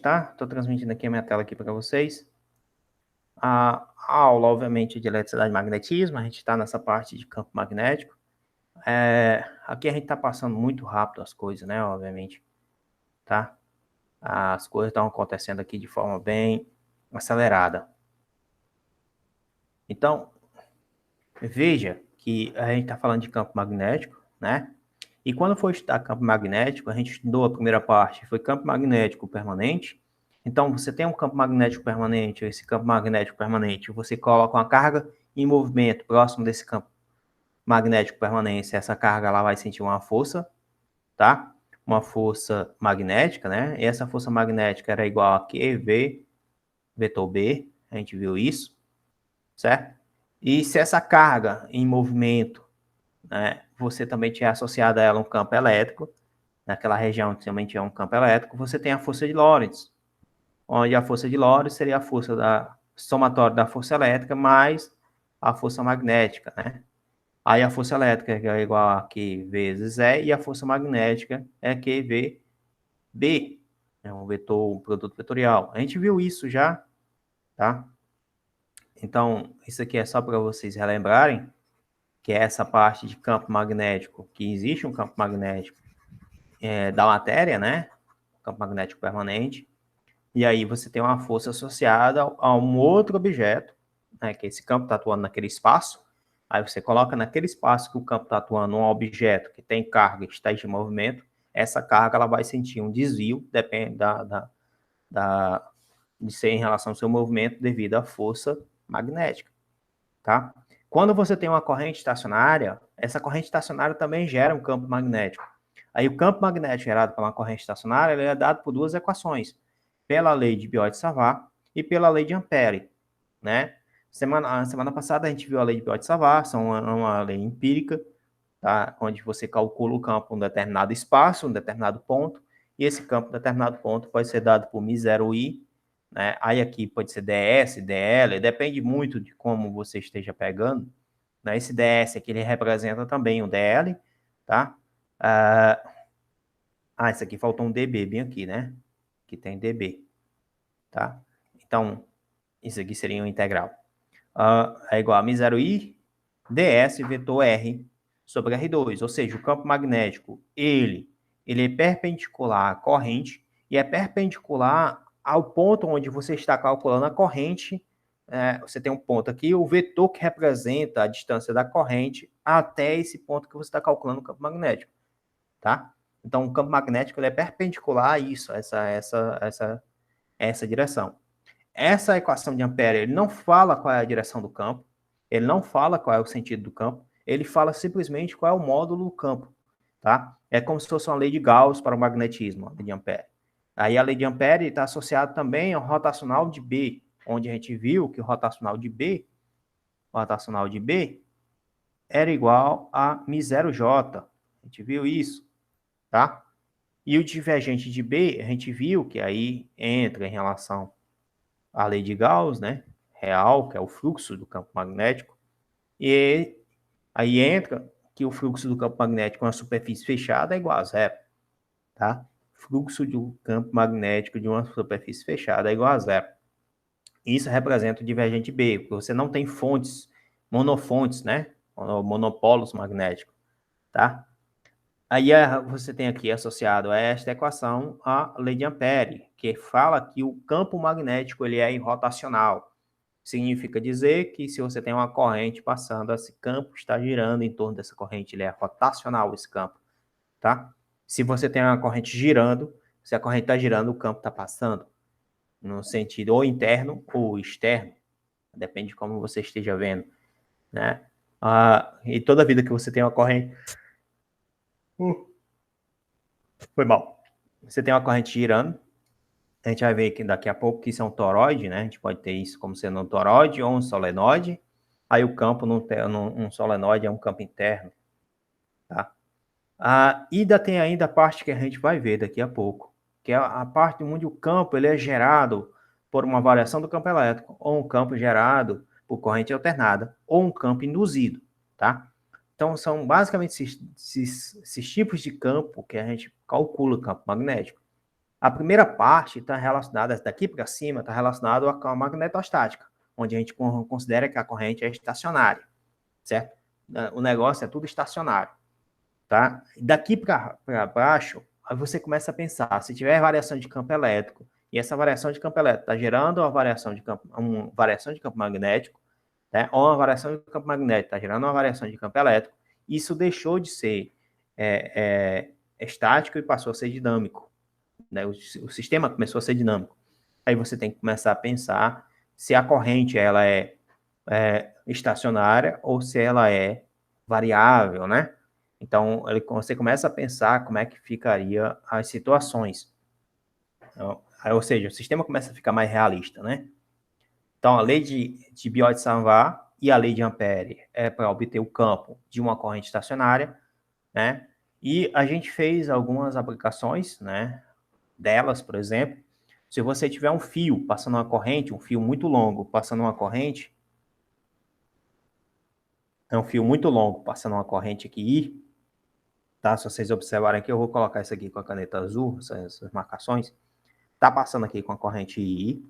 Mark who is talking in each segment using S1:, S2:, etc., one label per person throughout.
S1: tá? Estou transmitindo aqui a minha tela aqui para vocês. A aula, obviamente, de eletricidade e magnetismo, a gente está nessa parte de campo magnético. Aqui a gente está passando muito rápido as coisas, né? Obviamente, tá? As coisas estão acontecendo aqui de forma bem acelerada. Então, veja que a gente está falando de campo magnético, né? E quando for estudar campo magnético, a gente estudou a primeira parte, foi campo magnético permanente. Então, você tem um campo magnético permanente, esse campo magnético permanente, você coloca uma carga em movimento próximo desse campo magnético permanente, essa carga ela vai sentir uma força, tá? Uma força magnética, né? E essa força magnética era igual a QV, vetor B, a gente viu isso, certo? E se essa carga em movimento, né, você também tinha associado a ela um campo elétrico, naquela região que também tinha um campo elétrico, você tem a força de Lorentz, onde a força de Lorentz seria a força da somatória da força elétrica mais a força magnética, né? Aí a força elétrica é igual a Q vezes E e a força magnética é QVB, é um vetor, um produto vetorial. A gente viu isso já, tá? Então, isso aqui é só para vocês relembrarem que é essa parte de campo magnético, que existe um campo magnético da matéria, né? Campo magnético permanente. E aí você tem uma força associada a um outro objeto, né? Que esse campo está atuando naquele espaço. Aí você coloca naquele espaço que o campo está atuando um objeto que tem carga, que está em movimento. Essa carga ela vai sentir um desvio, depende de ser em relação ao seu movimento devido à força magnética, tá? Quando você tem uma corrente estacionária, essa corrente estacionária também gera um campo magnético. Aí o campo magnético gerado por uma corrente estacionária ele é dado por duas equações, pela lei de Biot-Savart e pela lei de Ampère, né? Semana passada a gente viu a lei de Biot-Savart, são uma lei empírica, tá? Onde você calcula o campo em um determinado espaço, um determinado ponto, e esse campo em determinado ponto pode ser dado por μ0i, né? Aí aqui pode ser ds, dl, depende muito de como você esteja pegando, né? Esse ds aqui ele representa também o dl, tá? Isso aqui faltou um dB bem aqui, né? Que tem dB, tá? Então, isso aqui seria um integral. É igual a μ0i ds vetor r sobre R2, ou seja, o campo magnético, ele é perpendicular à corrente e é perpendicular ao ponto onde você está calculando a corrente. Você tem um ponto aqui, o vetor que representa a distância da corrente até esse ponto que você está calculando o campo magnético, tá? Então, o campo magnético ele é perpendicular a isso, essa direção. Essa equação de Ampère, ele não fala qual é a direção do campo, ele não fala qual é o sentido do campo, ele fala simplesmente qual é o módulo do campo, tá? É como se fosse uma lei de Gauss para o magnetismo, a lei de Ampère. Aí a lei de Ampère está associada também ao rotacional de B, onde a gente viu que o rotacional de B era igual a μ0j. A gente viu isso, tá? E o divergente de B, a gente viu que aí entra em relação à lei de Gauss, né? Real, que é o fluxo do campo magnético. E aí entra que o fluxo do campo magnético na superfície fechada é igual a zero, tá? Fluxo do campo magnético de uma superfície fechada é igual a zero. Isso representa o divergente B, porque você não tem fontes, monofontes, né? Monopolos magnéticos, tá? Aí você tem aqui associado a esta equação a lei de Ampère, que fala que o campo magnético ele é irrotacional. Significa dizer que se você tem uma corrente passando, esse campo está girando em torno dessa corrente, ele é rotacional esse campo, tá? Se você tem uma corrente girando, se a corrente está girando, o campo está passando no sentido ou interno ou externo, depende de como você esteja vendo, né? E toda vida que você tem uma corrente... Foi mal. Você tem uma corrente girando, a gente vai ver que daqui a pouco que isso é um toroide, né? A gente pode ter isso como sendo um toroide ou um solenoide. Aí o campo num solenoide é um campo interno, tá? E tem ainda a parte que a gente vai ver daqui a pouco, que é a parte onde o campo ele é gerado por uma variação do campo elétrico, ou um campo gerado por corrente alternada, ou um campo induzido, tá? Então, são basicamente esses tipos de campo que a gente calcula o campo magnético, A primeira parte está relacionada, daqui para cima, está relacionada com a magnetostática, onde a gente considera que a corrente é estacionária, certo? O negócio é tudo estacionário, tá? Daqui para baixo, aí você começa a pensar, se tiver variação de campo elétrico, e essa variação de campo elétrico está gerando uma variação de campo magnético, né? Ou uma variação de campo magnético está gerando uma variação de campo elétrico, isso deixou de ser estático e passou a ser dinâmico, né? O sistema começou a ser dinâmico. Aí você tem que começar a pensar se a corrente ela é estacionária ou se ela é variável, né? Então, você começa a pensar como é que ficaria as situações. Então, ou seja, o sistema começa a ficar mais realista, né? Então, a lei de Biot-Savart e a lei de Ampère é para obter o campo de uma corrente estacionária, né? E a gente fez algumas aplicações, né? Delas, por exemplo, se você tiver um fio passando uma corrente, um fio muito longo passando uma corrente, é um fio muito longo passando uma corrente aqui, tá? Se vocês observarem aqui, eu vou colocar isso aqui com a caneta azul, essas marcações. Tá passando aqui com a corrente I,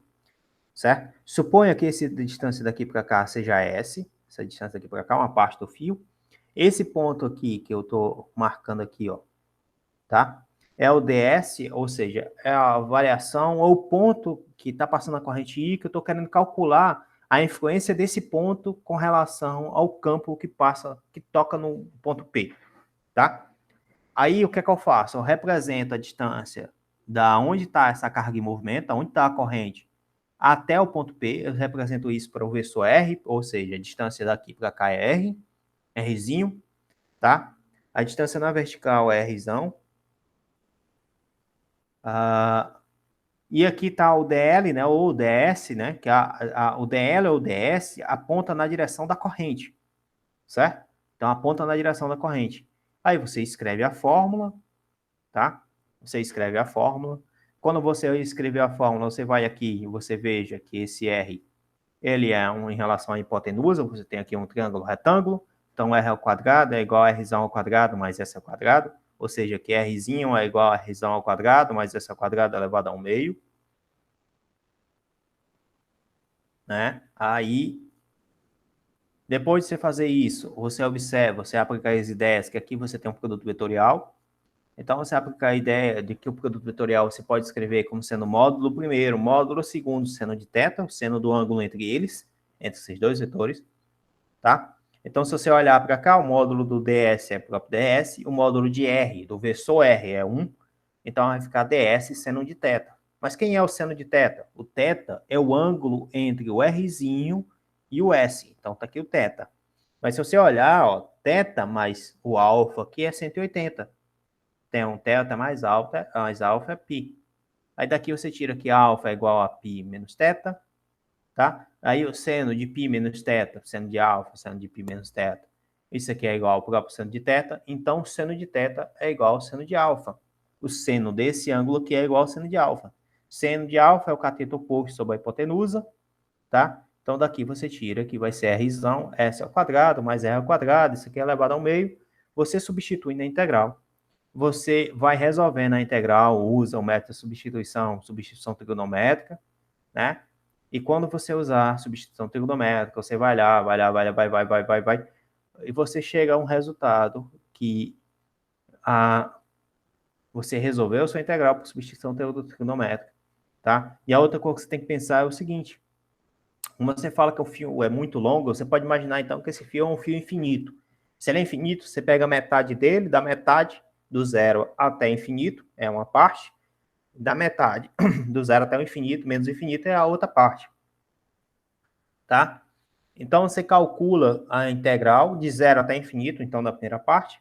S1: certo? Suponha que essa distância daqui para cá seja S, essa distância daqui para cá, uma parte do fio. Esse ponto aqui que eu tô marcando aqui, ó, tá? É o DS, ou seja, é a variação ou o ponto que está passando a corrente I, que eu estou querendo calcular a influência desse ponto com relação ao campo que passa, que toca no ponto P, tá? Aí o que é que eu faço? Eu represento a distância da onde está essa carga em movimento, onde está a corrente, até o ponto P, eu represento isso para o vetor R, ou seja, a distância daqui para cá é R, Rzinho, tá? A distância na vertical é Rzão. E aqui está o DL, né, ou o DS, né, que o DL ou o DS aponta na direção da corrente, certo? Então, aponta na direção da corrente. Aí você escreve a fórmula, tá? Você escreve a fórmula. Quando você escrever a fórmula, você vai aqui e você veja que esse R, ele é em relação à hipotenusa, você tem aqui um triângulo retângulo, então R ao quadrado é igual a R ao quadrado mais S ao quadrado, ou seja, que Rzinho é igual a R ao quadrado mais S ao quadrado elevado ao meio, né? Aí, depois de você fazer isso, você observa, você aplica as ideias que aqui você tem um produto vetorial. Então, você aplica a ideia de que o produto vetorial você pode escrever como sendo módulo primeiro, módulo segundo, seno de θ, o seno do ângulo entre eles, entre esses dois vetores, tá? Então, se você olhar para cá, o módulo do ds é o próprio ds, o módulo de r, do versor r é 1, então vai ficar ds seno de θ. Mas quem é o seno de θ? O θ é o ângulo entre o rzinho e o s. Então, tá aqui o θ. Mas se você olhar, ó, θ mais o alfa aqui é 180. Tem um θ mais alfa é π. Aí daqui você tira que alfa é igual a π menos θ, tá? Aí o seno de π menos θ, seno de alfa, seno de π menos θ, isso aqui é igual ao próprio seno de θ, então o seno de θ é igual ao seno de alfa. O seno desse ângulo aqui é igual ao seno de alfa. Seno de alfa é o cateto oposto sobre a hipotenusa, tá? Então daqui você tira que vai ser Rzão, S ao quadrado mais R ao quadrado, isso aqui é elevado ao meio, você substitui na integral. Você vai resolvendo a integral, usa o método de substituição trigonométrica, né? E quando você usar substituição trigonométrica, você vai, e você chega a um resultado que você resolveu a sua integral por substituição trigonométrica, tá? E a outra coisa que você tem que pensar é o seguinte: quando você fala que o fio é muito longo, você pode imaginar então que esse fio é um fio infinito. Se ele é infinito, você pega a metade dele, da metade do zero até infinito, é uma parte, da metade do zero até o infinito, menos o infinito é a outra parte, tá? Então, você calcula a integral de zero até infinito, então, da primeira parte,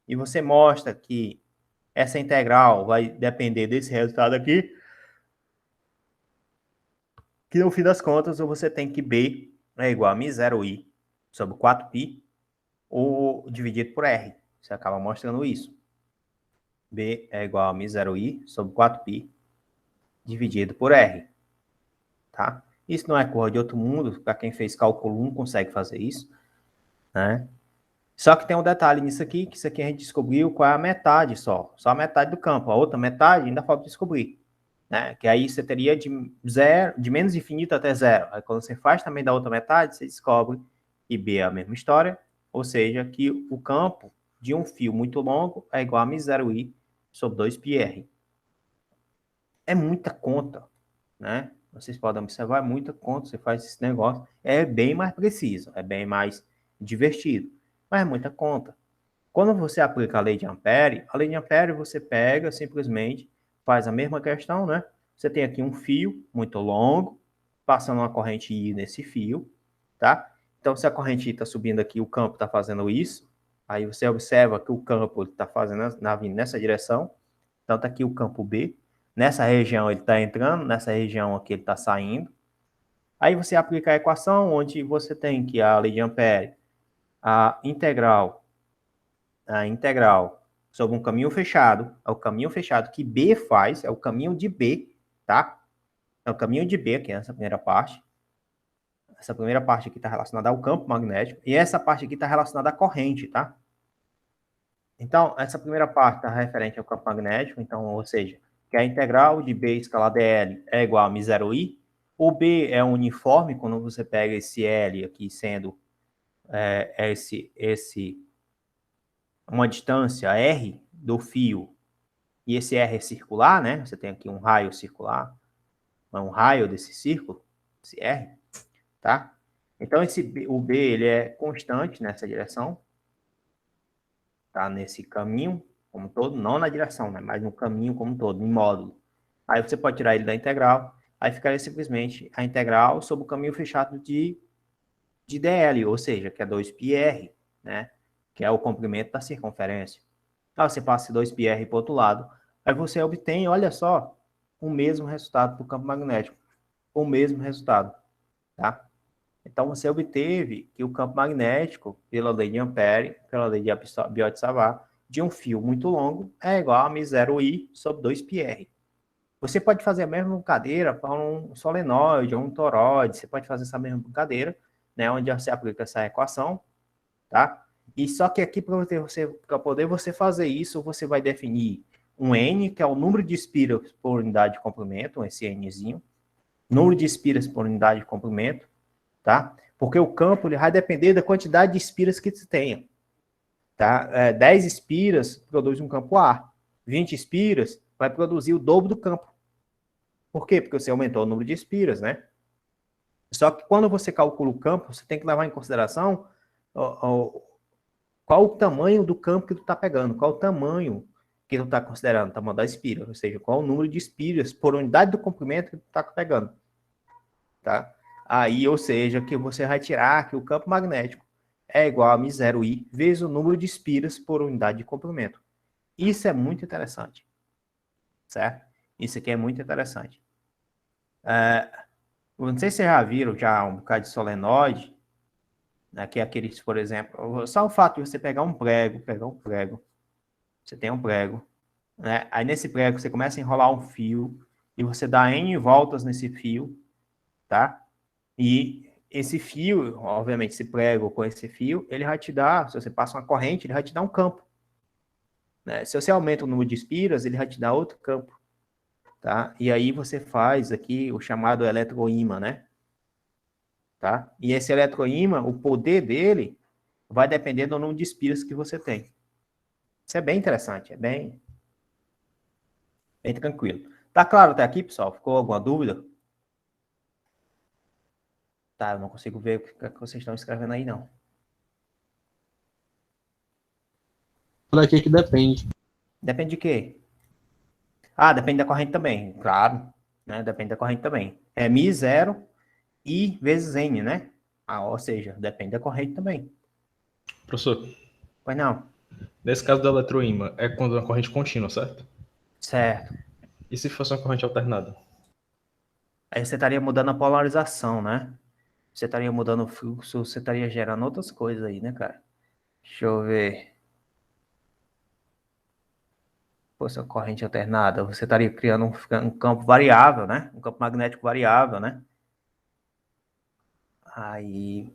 S1: e você mostra que essa integral vai depender desse resultado aqui, que no fim das contas você tem que B é igual a μ0i sobre 4π, ou dividido por R. Você acaba mostrando isso. B é igual a μ0i sobre 4π dividido por R. Tá? Isso não é coisa de outro mundo, para quem fez cálculo 1 consegue fazer isso, né? Só que tem um detalhe nisso aqui, que isso aqui a gente descobriu qual é a metade só a metade do campo. A outra metade ainda falta descobrir, né? Que aí você teria de zero, de menos infinito até zero. Aí quando você faz também da outra metade, você descobre que B é a mesma história, ou seja, que o campo de um fio muito longo é igual a μ0i sobre 2πr. É muita conta, né? Vocês podem observar, é muita conta, você faz esse negócio, é bem mais preciso, é bem mais divertido, mas é muita conta. Quando você aplica a lei de Ampere você pega, simplesmente faz a mesma questão, né? Você tem aqui um fio muito longo, passando uma corrente I nesse fio, tá? Então, se a corrente I está subindo aqui, o campo está fazendo isso, aí você observa que o campo está fazendo vindo nessa direção, então está aqui o campo B, nessa região ele está entrando, nessa região aqui ele está saindo. Aí você aplica a equação onde você tem que a lei de Ampere, a integral sobre um caminho fechado, é o caminho fechado que B faz, é o caminho de B, tá? É o caminho de B, que é essa primeira parte. Essa primeira parte aqui está relacionada ao campo magnético, e essa parte aqui está relacionada à corrente, tá? Então, essa primeira parte está referente ao campo magnético, então, ou seja, que a integral de B escalar dl é igual a μ0i. O B é uniforme, quando você pega esse L aqui sendo uma distância R do fio, e esse R é circular, né? Você tem aqui um raio circular, um raio desse círculo, esse R, tá? Então, o B ele é constante nessa direção, tá? Nesse caminho como um todo, não na direção, né? Mas no caminho como um todo, em módulo. Aí você pode tirar ele da integral, aí ficaria simplesmente a integral sobre o caminho fechado de dl, ou seja, que é 2πr, né? Que é o comprimento da circunferência. Aí você passa 2πr para o outro lado, aí você obtém, olha só, o mesmo resultado do campo magnético. O mesmo resultado, tá? Então, você obteve que o campo magnético, pela lei de Ampere, pela lei de Biot-Savart, de um fio muito longo é igual a μ0i sobre 2πr. Você pode fazer a mesma brincadeira para um solenoide ou um toroide, você pode fazer essa mesma brincadeira, né, onde você aplica essa equação, tá? E só que aqui, para poder você fazer isso, você vai definir um N, que é o número de espiras por unidade de comprimento, esse Nzinho, número de espiras por unidade de comprimento, tá? Porque o campo ele vai depender da quantidade de espiras que você tenha, tá? 10 espiras produz um campo A, 20 espiras vai produzir o dobro do campo. Por quê? Porque você aumentou o número de espiras, né? Só que quando você calcula o campo, você tem que levar em consideração qual o tamanho do campo que tu está pegando, qual o tamanho que tu está considerando, o tamanho da espira, ou seja, qual o número de espiras por unidade do comprimento que tu está pegando, tá? Aí, ou seja, que você vai tirar que o campo magnético é igual a μ0i vezes o número de espiras por unidade de comprimento. Isso é muito interessante, certo? Isso aqui é muito interessante. Não sei se vocês já viram já um bocado de solenoide, né, que é aqueles, por exemplo, só o fato de você pegar um prego, você tem um prego, né? Aí nesse prego você começa a enrolar um fio e você dá N voltas nesse fio, tá? E esse fio, obviamente, esse prego com esse fio, ele vai te dar, se você passa uma corrente, ele vai te dar um campo, né? Se você aumenta o número de espiras, ele vai te dar outro campo, tá? E aí você faz aqui o chamado eletroímã, né? Tá? E esse eletroímã, o poder dele vai depender do número de espiras que você tem. Isso é bem interessante, é bem tranquilo. Tá claro até aqui, pessoal? Ficou alguma dúvida? Tá, eu não consigo ver o que vocês estão escrevendo aí, não.
S2: Olha aqui que depende.
S1: Depende de quê? Ah, depende da corrente também, claro. Né? Depende da corrente também. É μ0 I vezes N, né? Ah, ou seja, depende da corrente também.
S2: Professor,
S1: Pois não.
S2: nesse caso do eletroímã, é quando é uma corrente contínua, certo?
S1: Certo.
S2: E se fosse uma corrente alternada?
S1: Aí você estaria mudando a polarização, né? Você estaria mudando o fluxo, você estaria gerando outras coisas aí, né, cara? Deixa eu ver. Fosse uma corrente alternada, você estaria criando um campo variável, né? Um campo magnético variável, né? Aí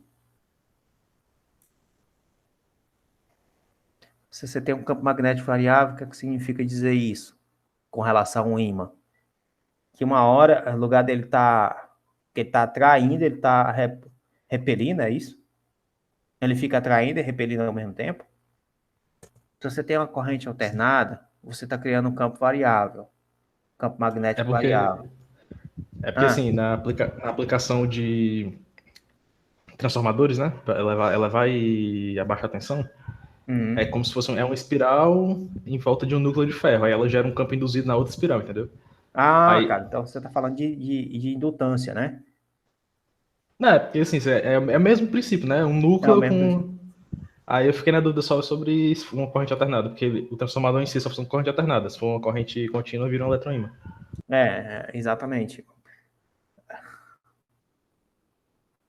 S1: Se você tem um campo magnético variável, o que, é que significa dizer isso com relação ao ímã? Que uma hora, no lugar dele tá, que ele está atraindo, ele está repelindo, é isso? Ele fica atraindo e repelindo ao mesmo tempo. Se você tem uma corrente alternada, você está criando um campo variável, campo
S2: É
S1: magnético
S2: porque,
S1: variável.
S2: assim, na aplicação de transformadores, né? Pra elevar e abaixar a tensão, é
S1: Uhum.
S2: como se fosse uma espiral em volta de um núcleo de ferro. Aí ela gera um campo induzido na outra espiral, entendeu?
S1: Cara,
S2: Aí,
S1: então você está falando de indutância, né?
S2: né, porque assim, é o mesmo princípio, né? Um
S1: É o
S2: núcleo
S1: mesmo princípio.
S2: com. Aí eu fiquei na dúvida só sobre uma corrente alternada, porque o transformador em si só funciona com corrente alternada. Se for uma corrente contínua, vira um eletroímã.
S1: Exatamente.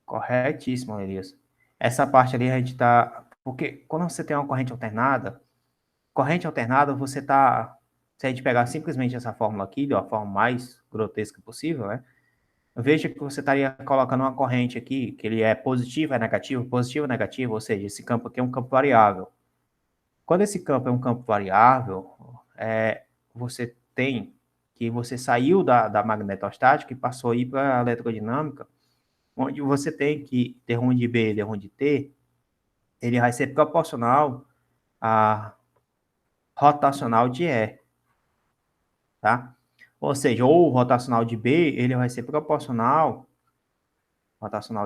S1: Corretíssimo, Elias. Essa parte ali a gente está. Porque quando você tem uma corrente alternada, você está. Se a gente pegar simplesmente essa fórmula aqui, de uma forma mais grotesca possível, né? Veja que você estaria colocando uma corrente aqui, que ele é positivo, negativo, ou seja, esse campo aqui é um campo variável. Quando esse campo é um campo variável, você tem que você saiu da magnetostática e passou aí para a elerodinâmica, onde você tem que d1 de B e d1 de T, ele vai ser proporcional a rotacional de E, tá? Ou seja, ou o rotacional de B, ele vai ser rotacional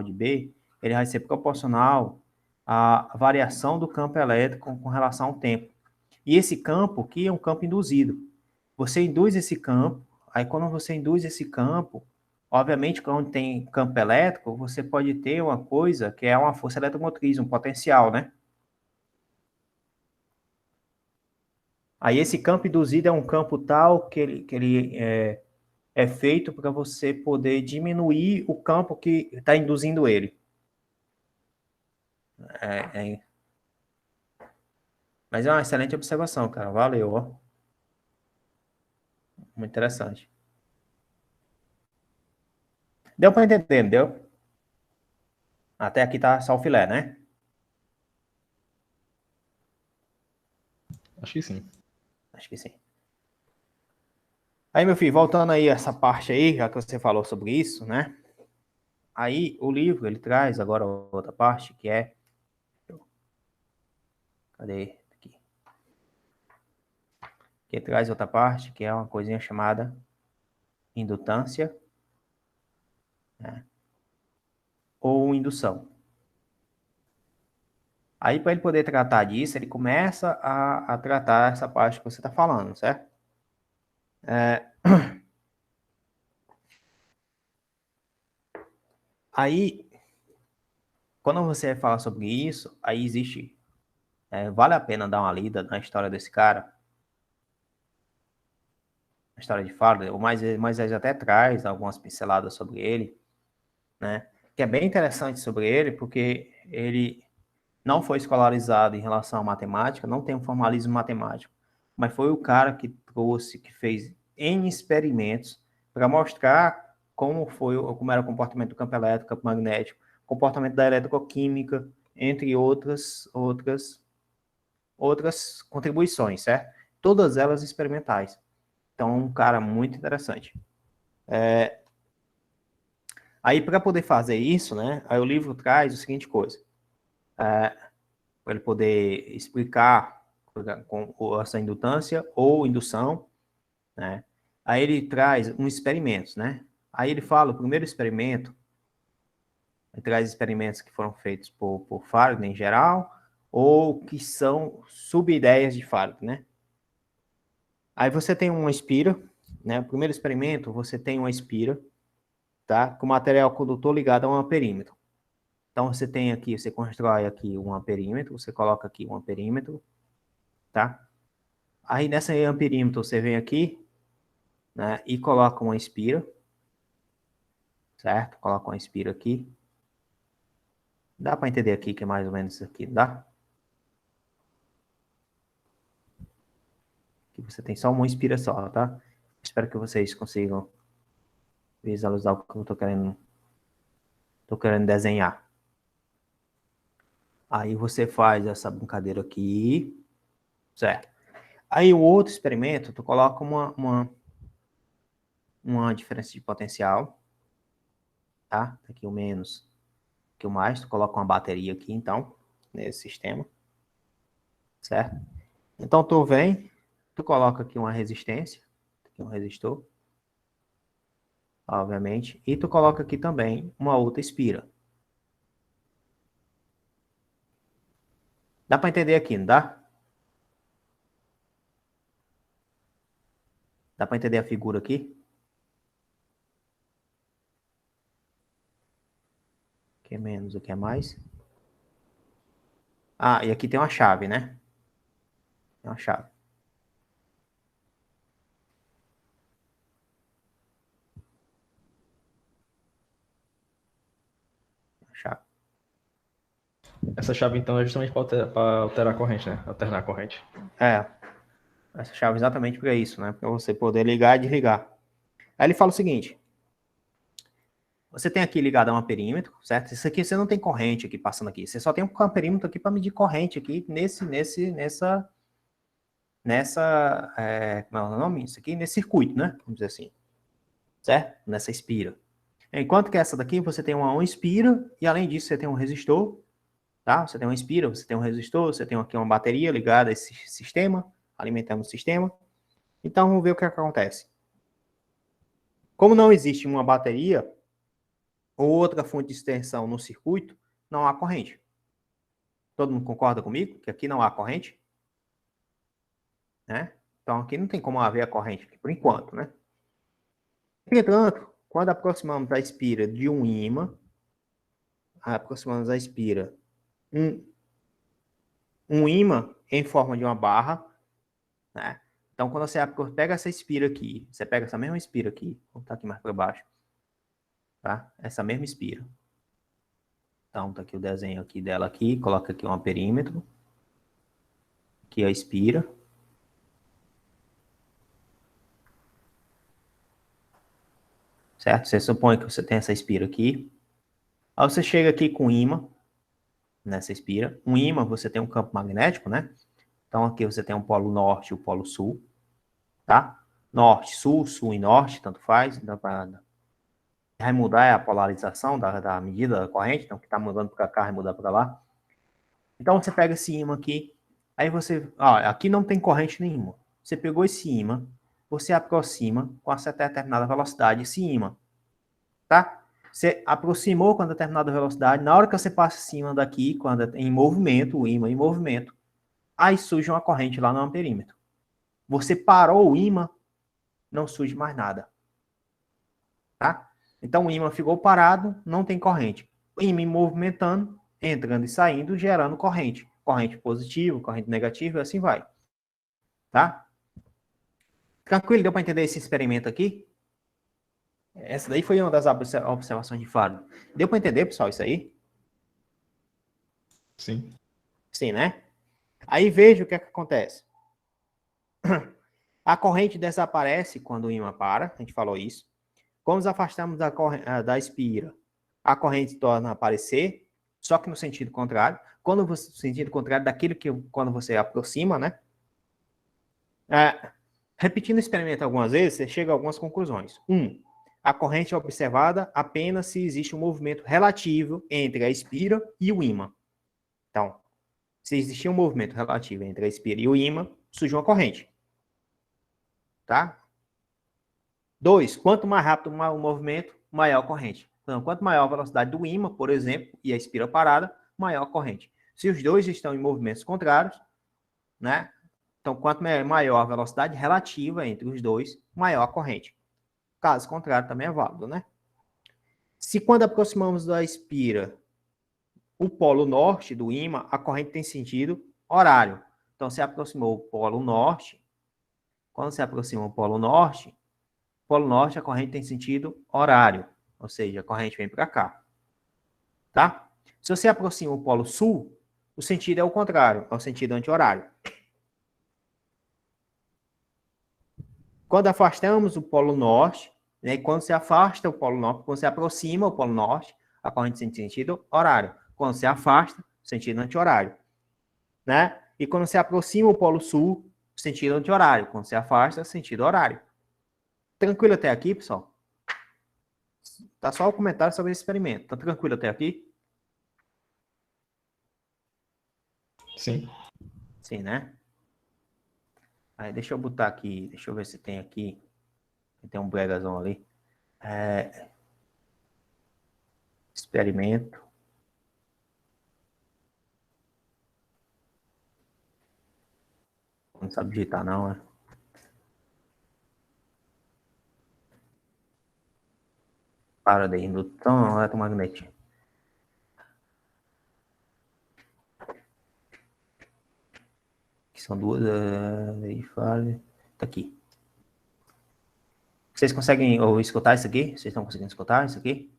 S1: de B, ele vai ser proporcional à variação do campo elétrico com relação ao tempo. E esse campo aqui é um campo induzido. Você induz esse campo, aí quando você induz esse campo, obviamente, quando tem campo elétrico, você pode ter uma coisa que é uma força eletromotriz, um potencial, né? Aí esse campo induzido é um campo tal que ele é feito para você poder diminuir o campo que está induzindo ele. É, é, mas é uma excelente observação, cara. Valeu, ó. Muito interessante. Deu para entender, não deu? Até aqui tá só o filé, né?
S2: Acho que sim.
S1: Acho que sim. Aí, meu filho, voltando aí a essa parte aí, já que você falou sobre isso, né? Aí o livro, ele traz agora outra parte, que é... Cadê? Aqui. Que traz outra parte, que é uma coisinha chamada indutância, né? Ou indução. Aí, para ele poder tratar disso, ele começa a tratar essa parte que você está falando, certo? Aí, quando você fala sobre isso, aí existe... vale a pena dar uma lida na história desse cara, a história de Faraday. O Moisés até traz algumas pinceladas sobre ele, né? Que é bem interessante sobre ele, porque ele não foi escolarizado em relação à matemática, não tem um formalismo matemático, mas foi o cara que trouxe, que fez N experimentos para mostrar como era o comportamento do campo elétrico, campo magnético, comportamento da eletroquímica, entre outras contribuições, certo? Todas elas experimentais. Então, um cara muito interessante. Aí, para poder fazer isso, né, aí o livro traz a seguinte coisa, para ele poder explicar com essa indutância ou indução, né, aí ele traz um experimento, né, aí ele fala, o primeiro experimento, ele traz experimentos que foram feitos por Faraday em geral, ou que são sub-ideias de Faraday, né. Aí você tem uma espira, né, o primeiro experimento, você tem uma espira, tá, com material condutor ligado a um perímetro. Então, você tem aqui, você constrói aqui um amperímetro, você coloca aqui um amperímetro, tá? Aí, nessa amperímetro, você vem aqui, né, e coloca uma espira, certo? Coloca uma espira aqui. Dá para entender aqui que é mais ou menos isso aqui, dá? Que você tem só uma espira só, tá? Espero que vocês consigam visualizar o que eu tô querendo desenhar. Aí você faz essa brincadeira aqui, Certo. Aí o outro experimento, tu coloca uma diferença de potencial, tá? Aqui o menos, aqui o mais, tu coloca uma bateria aqui, então, nesse sistema, certo? Então, tu vem, tu coloca aqui uma resistência, aqui um resistor, obviamente, e tu coloca aqui também uma outra espira. Dá para entender aqui, não dá? Dá para entender a figura aqui? O que é menos, o que é mais? Ah, e aqui tem uma chave, né? Tem uma chave. Uma chave.
S2: Essa chave, então, é justamente para alterar a corrente, né? Alternar a corrente.
S1: É, essa chave é exatamente para isso, né? Para você poder ligar e desligar. Aí ele fala o seguinte: você tem aqui ligado a um perímetro, certo? Isso aqui você não tem corrente aqui passando aqui. Você só tem um perímetro aqui para medir corrente aqui como é o nome? Isso aqui, nesse circuito, né? Vamos dizer assim, certo? Nessa espira. Enquanto que essa daqui você tem uma espira e além disso você tem um resistor, tá? Você tem uma espira, você tem um resistor, você tem aqui uma bateria ligada a esse sistema, alimentando o sistema. Então vamos ver o que acontece. Como não existe uma bateria ou outra fonte de extensão no circuito, não há corrente. Todo mundo concorda comigo que aqui não há corrente? Né? Então aqui não tem como haver a corrente, por enquanto, né? Entretanto, quando aproximamos a espira de um ímã, aproximamos a espira um ímã em forma de uma barra, né? Então quando você pega essa espira aqui, você pega essa mesma espira aqui, vou botar aqui mais para baixo, tá? Essa mesma espira. Então tá aqui o desenho aqui dela aqui, coloca aqui um perímetro, aqui a espira. Certo? Você supõe que você tem essa espira aqui. Aí você chega aqui com ímã, nessa espira. Um ímã, você tem um campo magnético, né? Então aqui você tem um polo norte e o polo sul, tá? Norte, sul, sul e norte, tanto faz. Vai mudar a polarização da medida da corrente, então que está mudando para cá, vai mudar para lá. Então você pega esse ímã aqui, aí você, aqui não tem corrente nenhuma. Você pegou esse ímã, você aproxima com a certa determinada velocidade esse ímã, tá? Você aproximou com a determinada velocidade, na hora que você passa em cima daqui, quando é em movimento, o ímã em movimento, aí surge uma corrente lá no amperímetro. Você parou o ímã, não surge mais nada. Tá? Então o ímã ficou parado, não tem corrente. O ímã movimentando, entrando e saindo, gerando corrente. Corrente positiva, corrente negativa e assim vai. Tá? Tranquilo? Deu para entender esse experimento aqui? Essa daí foi uma das observações de Faraday. Deu para entender, pessoal, isso aí?
S2: Sim.
S1: Sim, né? Aí veja o que é que acontece. A corrente desaparece quando o ímã para, a gente falou isso. Quando nos afastamos da espira, a corrente torna a aparecer, só que no sentido contrário. Quando você, no sentido contrário daquilo que quando você aproxima, né? Repetindo o experimento algumas vezes, você chega a algumas conclusões. A corrente é observada apenas se existe um movimento relativo entre a espira e o ímã. Então, se existir um movimento relativo entre a espira e o ímã, surge uma corrente. Tá? 2. Quanto mais rápido o movimento, maior a corrente. Então, quanto maior a velocidade do ímã, por exemplo, e a espira parada, maior a corrente. Se os dois estão em movimentos contrários, né? Então, quanto maior a velocidade relativa entre os dois, maior a corrente. Caso contrário, também é válido, né? Se quando aproximamos da espira o polo norte do ímã, a corrente tem sentido horário. Então, se aproximou o polo norte, quando se aproxima o polo norte, a corrente tem sentido horário, ou seja, a corrente vem para cá, tá? Se você aproxima o polo sul, o sentido é o contrário, é o sentido anti-horário. Quando afastamos o polo norte, né, quando se afasta o polo norte, quando se aproxima o polo norte, a corrente tem sentido horário. Quando se afasta, sentido anti-horário, né? E quando você aproxima o polo sul, sentido anti-horário. Quando você afasta, sentido horário. Tranquilo até aqui, pessoal? Tá só o comentário sobre esse experimento. Tá tranquilo até aqui?
S2: Sim.
S1: Sim, né? Aí deixa eu botar aqui, deixa eu ver se tem aqui. Tem um bregazão ali. Experimento. Não sabe digitar não, né? Para de indução eletromagnética. Que são duas. Tá aqui. Vocês conseguem escutar isso aqui? Vocês estão conseguindo escutar isso aqui?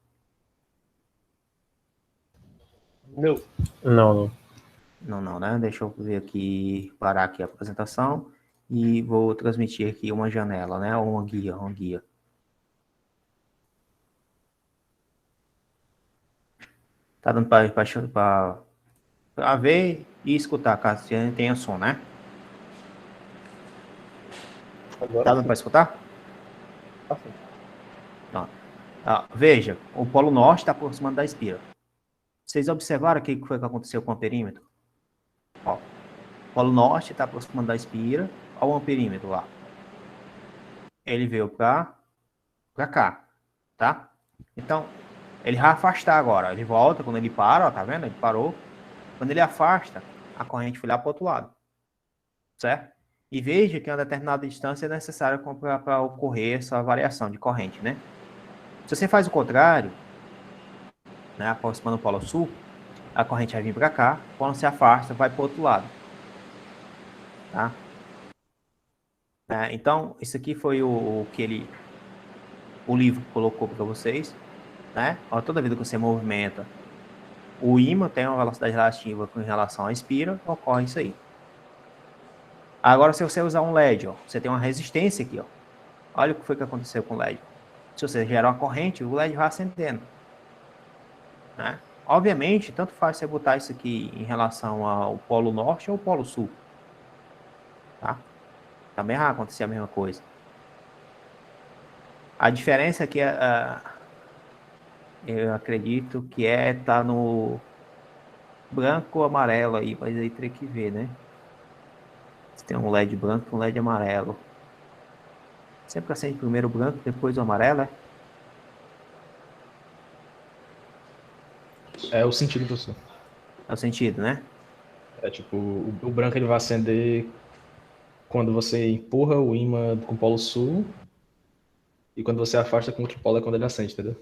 S3: Não.
S2: Não.
S1: Não, né? Deixa eu ver aqui, parar aqui a apresentação e vou transmitir aqui uma janela, né? Ou uma guia. Tá dando para ver e escutar, caso tenha som, né?
S3: Agora
S1: Tá dando para escutar? Tá. Veja, o Polo Norte está aproximando da Espira. Vocês observaram o que foi que aconteceu com o perímetro? Ó, o Polo Norte está aproximando da Espira. Olha o amperímetro lá. Ele veio para cá, tá? Então, ele vai afastar agora. Ele volta quando ele para, ó, tá vendo? Ele parou. Quando ele afasta, a corrente foi lá para o outro lado, certo? E veja que uma determinada distância é necessária para ocorrer essa variação de corrente, né? Se você faz o contrário, né, aproximando o Polo Sul, a corrente vai vir para cá, quando se afasta, vai para o outro lado. Tá? Então, isso aqui foi o que o livro colocou para vocês. Né? Ó, toda vida que você movimenta, o ímã tem uma velocidade relativa com relação à espira, ocorre isso aí. Agora, se você usar um LED, ó, você tem uma resistência aqui. Ó. Olha o que foi que aconteceu com o LED. Se você gerar uma corrente, o LED vai acendendo. Né? Obviamente, tanto faz você botar isso aqui em relação ao Polo Norte ou ao Polo Sul. Tá? Também vai acontecer a mesma coisa. A diferença é que eu acredito que tá no branco ou amarelo aí, mas aí teria que ver, né? Se tem um LED branco e um LED amarelo. Sempre acende primeiro o branco, depois o amarelo, é?
S2: É o sentido, professor.
S1: É o sentido, né?
S2: É tipo, o branco ele vai acender quando você empurra o ímã com o polo sul e quando você afasta com o outro polo é quando ele acende, entendeu?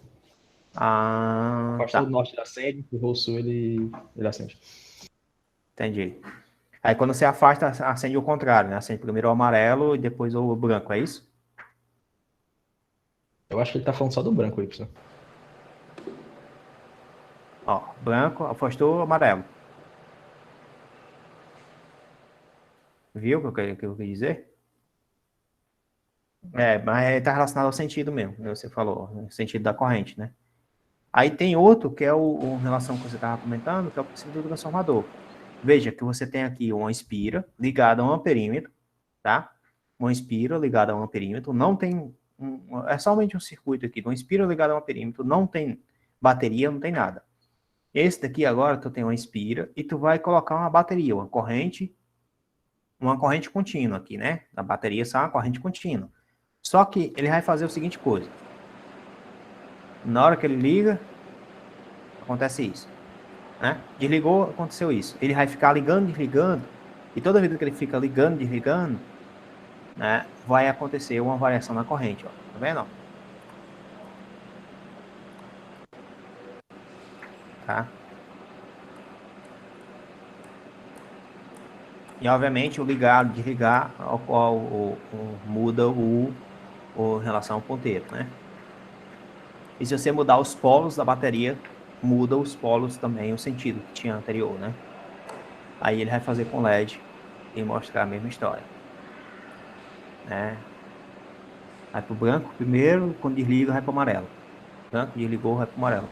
S2: Afastou o
S1: Tá.
S2: norte, ele acende, empurrou o sul, ele acende.
S1: Entendi. Aí quando você afasta, acende o contrário, né? Acende primeiro o amarelo e depois o branco, é isso?
S2: Eu acho que ele tá falando só do branco aí, professor.
S1: Ó, branco, afastou, amarelo. Viu o que eu quis dizer? Mas tá relacionado ao sentido mesmo, né? Você falou, o sentido da corrente, né? Aí tem outro, que é em relação que você estava comentando, que é o princípio do transformador. Veja que você tem aqui uma espira ligada a um amperímetro, tá? Uma espira ligada a um amperímetro, não tem... é somente um circuito aqui, uma espira ligada a um amperímetro, não tem bateria, não tem nada. Esse daqui agora, tu tem uma espira e tu vai colocar uma bateria, uma corrente contínua aqui, né? A bateria só é uma corrente contínua. Só que ele vai fazer o seguinte coisa. Na hora que ele liga, acontece isso. Né? Desligou, aconteceu isso. Ele vai ficar ligando, desligando, e toda vez que ele fica ligando, desligando, né, vai acontecer uma variação na corrente, ó. Tá vendo? Tá? E obviamente o ligar, desligar, muda o em relação ao ponteiro, né? E se você mudar os polos da bateria, muda os polos também, o sentido que tinha anterior, né? Aí ele vai fazer com LED e mostrar a mesma história, né? Vai pro branco primeiro, quando desliga, vai pro amarelo. Branco, desligou, vai pro amarelo.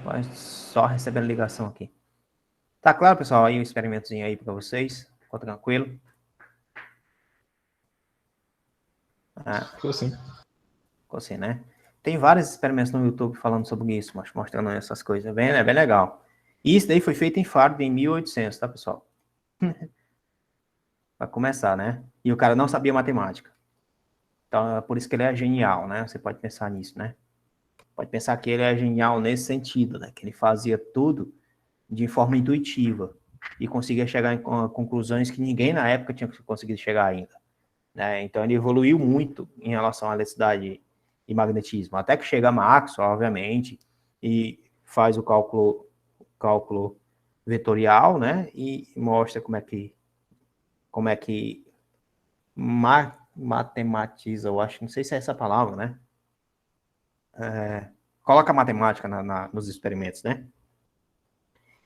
S1: Vai só recebendo ligação aqui. Tá claro, pessoal? Aí o experimentozinho aí para vocês. Ficou tranquilo?
S2: Ficou assim.
S1: Ficou assim, né? Tem vários experimentos no YouTube falando sobre isso, mostrando essas coisas. É bem legal. E isso daí foi feito em Faraday em 1800, tá, pessoal? Para começar, né? E o cara não sabia matemática. Então, é por isso que ele é genial, né? Você pode pensar nisso, né? Pode pensar que ele é genial nesse sentido, né? Que ele fazia tudo de forma intuitiva e conseguia chegar em conclusões que ninguém na época tinha conseguido chegar ainda, né? Então, ele evoluiu muito em relação à eletricidade e magnetismo, até que chega a Maxwell, obviamente, e faz o cálculo vetorial, né? E mostra como é que matematiza, eu acho, não sei se é essa palavra, né? Coloca matemática nos experimentos, né?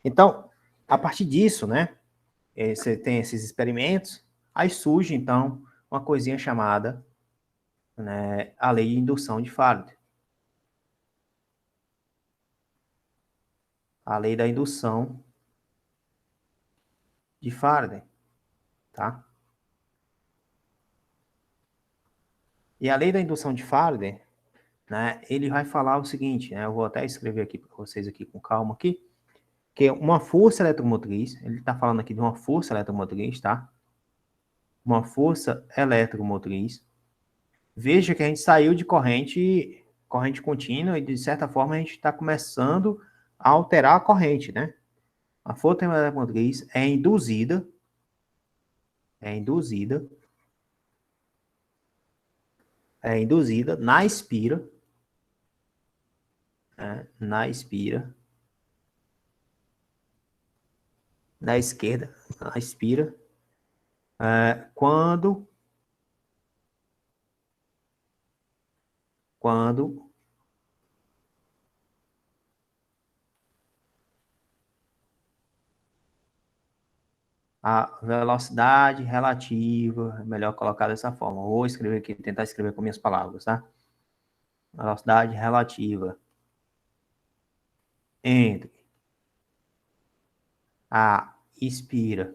S1: Então, a partir disso, né? Você tem esses experimentos, aí surge, então, uma coisinha chamada, né, a lei de indução de Faraday. A lei da indução de Faraday, tá? E a lei da indução de Faraday, né, ele vai falar o seguinte, né, eu vou até escrever aqui para vocês aqui com calma aqui, que uma força eletromotriz, ele está falando aqui de uma força eletromotriz, tá? Uma força eletromotriz. Veja que a gente saiu de corrente contínua e, de certa forma, a gente está começando a alterar a corrente, né? A força eletromotriz é induzida na espira, né? Na esquerda, na espira, quando a velocidade relativa, é melhor colocar dessa forma. Eu vou escrever aqui, tentar escrever com minhas palavras, tá? Velocidade relativa entre a espira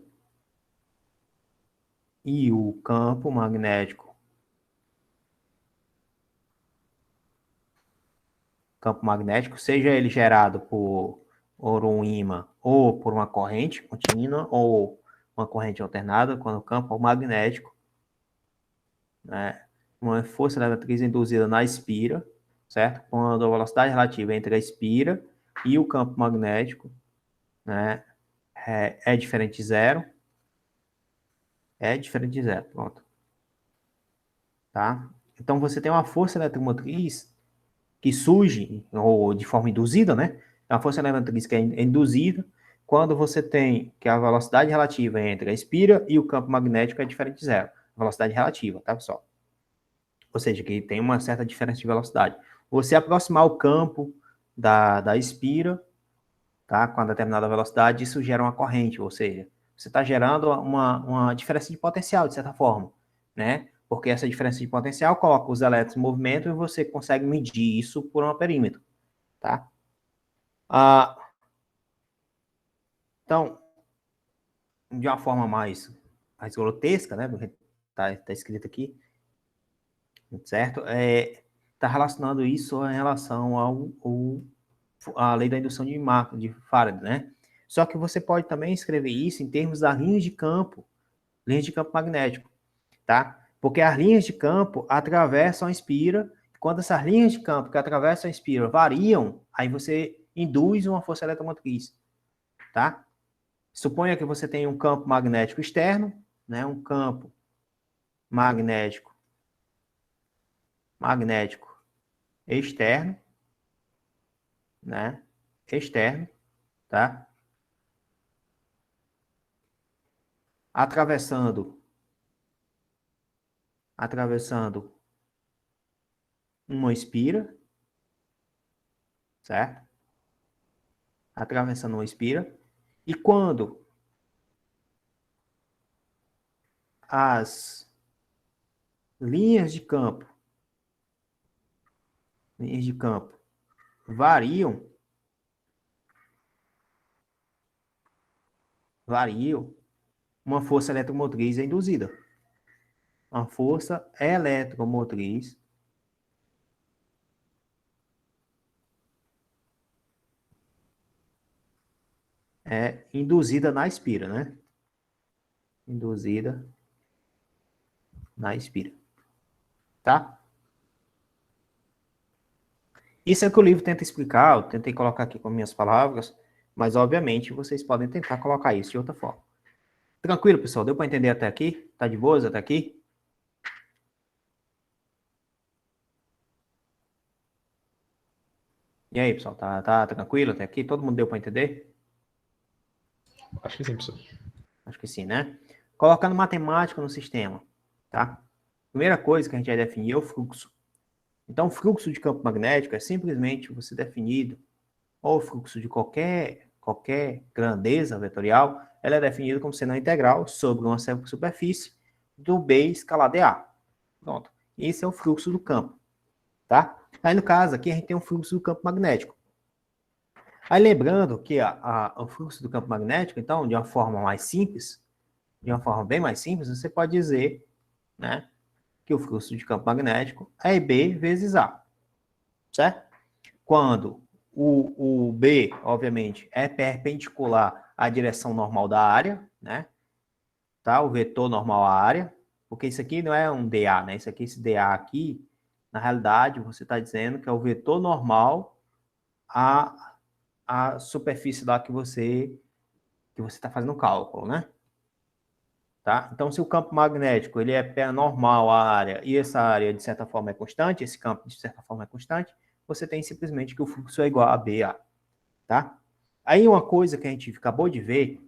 S1: e o campo magnético, seja ele gerado por um ímã ou por uma corrente contínua ou uma corrente alternada, quando o campo magnético, né, uma força eletromotriz induzida na espira, certo? Quando a velocidade relativa entre a espira e o campo magnético, né, é diferente de zero, pronto, tá? Então você tem uma força eletromotriz que surge, ou de forma induzida, né? É uma força eletromotriz que é induzida quando você tem que a velocidade relativa entre a espira e o campo magnético é diferente de zero. Velocidade relativa, tá, pessoal? Ou seja, que tem uma certa diferença de velocidade. Você aproximar o campo da espira, tá, com uma determinada velocidade, isso gera uma corrente, ou seja, você está gerando uma diferença de potencial, de certa forma, né? Porque essa diferença de potencial coloca os elétrons em movimento e você consegue medir isso por um perímetro, tá? Então, de uma forma mais grotesca, né? Tá escrito aqui, certo? Tá relacionando isso em relação à lei da indução de Faraday, né? Só que você pode também escrever isso em termos das linhas de campo magnético, tá? Porque as linhas de campo atravessam a espira. Quando essas linhas de campo que atravessam a espira variam, aí você induz uma força eletromotriz, tá? Suponha que você tem um campo magnético externo, né? Um campo magnético externo, né? Externo, tá? Atravessando uma espira, certo? Atravessando uma espira. E quando as linhas de campo variam, variam, uma força eletromotriz é induzida. Uma força eletromotriz é induzida na espira, né? Induzida na espira. Tá? Isso é o que o livro tenta explicar, eu tentei colocar aqui com minhas palavras, mas obviamente vocês podem tentar colocar isso de outra forma. Tranquilo, pessoal? Deu para entender até aqui? Tá de boas até aqui? E aí, pessoal? Tá tranquilo até aqui? Todo mundo deu para entender?
S2: Acho que sim, professor.
S1: Acho que sim, né? Colocando matemática no sistema, tá? Primeira coisa que a gente vai definir é o fluxo. Então, o fluxo de campo magnético é simplesmente você definido, ou o fluxo de qualquer grandeza vetorial, ela é definida como sendo a integral sobre uma superfície do B escalar dA. Pronto. Esse é o fluxo do campo, tá? Aí, no caso, aqui a gente tem um fluxo do campo magnético. Aí, lembrando que o fluxo do campo magnético, então, de uma forma mais simples, de uma forma bem mais simples, você pode dizer, né, que o fluxo de campo magnético é IB vezes A, certo? Quando o B, obviamente, é perpendicular à direção normal da área, né? Tá? O vetor normal à área, porque isso aqui não é um dA, né? Isso aqui, esse dA aqui, na realidade, você está dizendo que é o vetor normal à superfície lá que você está fazendo o cálculo, né? Tá? Então, se o campo magnético ele é normal à área e essa área, de certa forma, é constante, esse campo, de certa forma, é constante, você tem simplesmente que o fluxo é igual a BA. Tá? Aí, uma coisa que a gente acabou de ver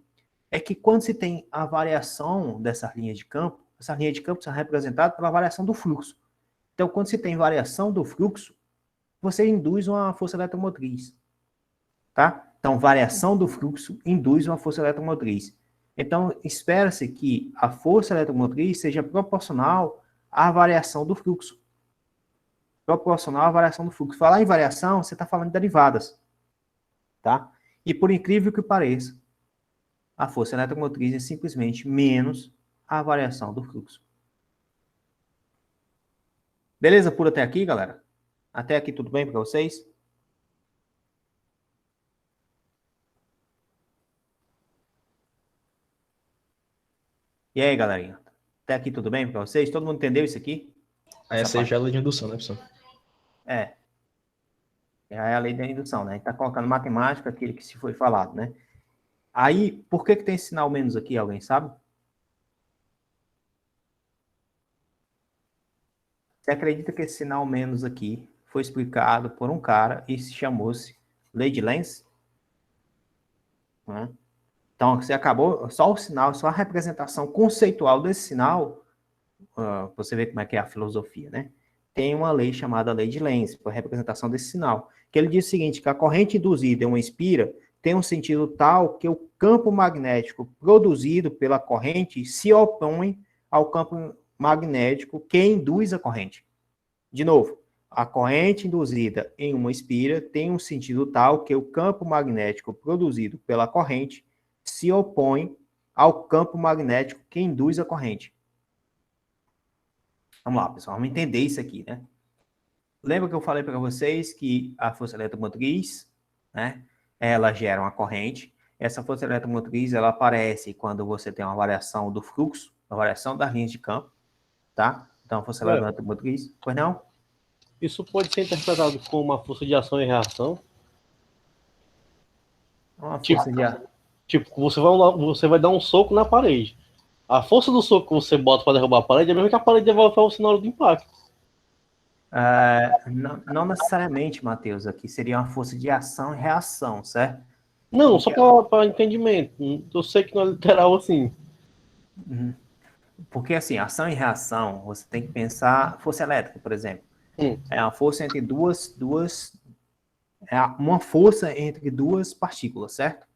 S1: é que quando se tem a variação dessas linhas de campo, essas linhas de campo são representadas pela variação do fluxo. Então, quando se tem variação do fluxo, você induz uma força eletromotriz. Tá? Então, variação do fluxo induz uma força eletromotriz. Então, espera-se que a força eletromotriz seja proporcional à variação do fluxo. Proporcional à variação do fluxo. Falar em variação, você está falando de derivadas. Tá? E por incrível que pareça, a força eletromotriz é simplesmente menos a variação do fluxo. Beleza por até aqui, galera? Até aqui tudo bem para vocês? E aí, galerinha? Até aqui tudo bem para vocês? Todo mundo entendeu isso aqui?
S2: Essa aí já é a lei de indução, né, professor?
S1: É a lei da indução, né? A gente está colocando matemática, aquilo que se foi falado, né? Aí, por que tem esse sinal menos aqui, alguém sabe? Você acredita que esse sinal menos aqui foi explicado por um cara e se chamou-se lei de Lenz? Né? Então, você acabou, só o sinal, só a representação conceitual desse sinal, você vê como é que é a filosofia, né? Tem uma lei chamada lei de Lenz, por representação desse sinal, que ele diz o seguinte, que a corrente induzida em uma espira tem um sentido tal que o campo magnético produzido pela corrente se opõe ao campo magnético que induz a corrente. De novo, a corrente induzida em uma espira tem um sentido tal que o campo magnético produzido pela corrente se opõe ao campo magnético que induz a corrente. Vamos lá, pessoal, vamos entender isso aqui, né? Lembra que eu falei para vocês que a força eletromotriz, né, ela gera uma corrente. Essa força eletromotriz, ela aparece quando você tem uma variação do fluxo, uma variação das linhas de campo, tá? Então, a força eletromotriz, pois não?
S3: Isso pode ser interpretado como uma força de ação e reação.
S1: Uma força de ar.
S3: Tipo, você vai dar um soco na parede. A força do soco que você bota para derrubar a parede é a mesma que a parede devolve para você na hora do impacto.
S1: Não necessariamente, Matheus, aqui seria uma força de ação e reação, certo?
S3: Não, só para entendimento. Eu sei que não é literal assim.
S1: Porque, assim, ação e reação, você tem que pensar força elétrica, por exemplo. É uma força entre uma força entre duas partículas, certo?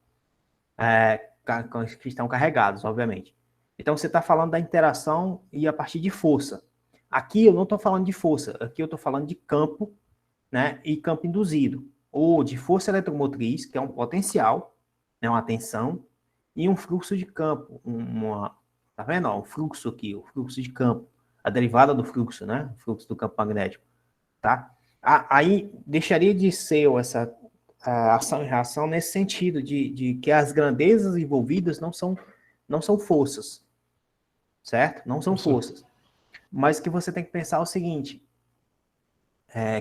S1: Que estão carregados, obviamente. Então, você está falando da interação e a partir de força. Aqui eu não estou falando de força, aqui eu estou falando de campo, né, e campo induzido, ou de força eletromotriz, que é um potencial, né, uma tensão, e um fluxo de campo. Tá vendo? Ó, o fluxo aqui, o fluxo de campo. A derivada do fluxo, né? O fluxo do campo magnético. Tá? Aí deixaria de ser essa ação e reação nesse sentido, de que as grandezas envolvidas não são forças. Certo? Não são forças. Mas que você tem que pensar o seguinte,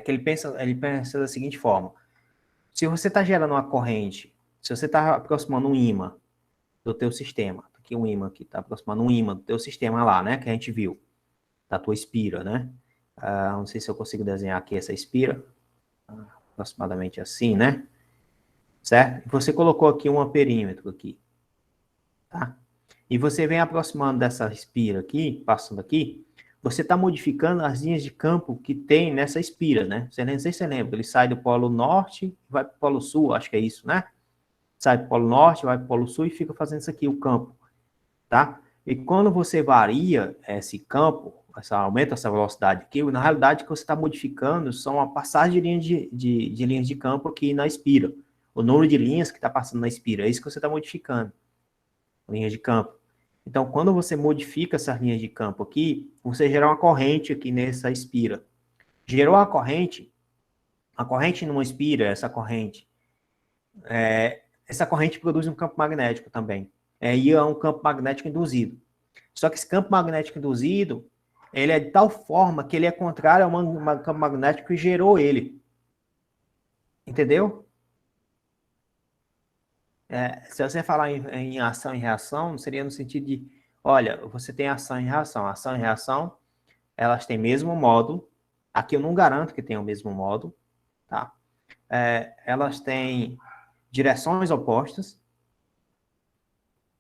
S1: que ele pensa da seguinte forma. Se você está gerando uma corrente, se você está aproximando um ímã do teu sistema, aqui um ímã que está aproximando um ímã do teu sistema lá, né, que a gente viu, da tua espira, né? Não sei se eu consigo desenhar aqui essa espira, aproximadamente assim, né? Certo? Você colocou aqui um amperímetro aqui, tá? E você vem aproximando dessa espira aqui, passando aqui, você está modificando as linhas de campo que tem nessa espira, né? Não sei se você lembra, ele sai do polo norte e vai para o polo sul, acho que é isso, né? Sai do polo norte, vai para o polo sul e fica fazendo isso aqui, o campo, tá? E quando você varia esse campo, aumenta essa velocidade aqui, na realidade o que você está modificando são a passagem de linhas de campo aqui na espira. O número de linhas que está passando na espira, é isso que você está modificando. Linhas de campo. Então, quando você modifica essas linhas de campo aqui, você gera uma corrente aqui nessa espira. Gerou a corrente numa espira, essa corrente produz um campo magnético também. E é um campo magnético induzido. Só que esse campo magnético induzido, ele é de tal forma que ele é contrário ao campo magnético que gerou ele. Entendeu? Se você falar em ação e reação, seria no sentido de, olha, você tem ação e reação. Ação e reação, elas têm mesmo módulo. Aqui eu não garanto que tenham o mesmo módulo, tá? Elas têm direções opostas.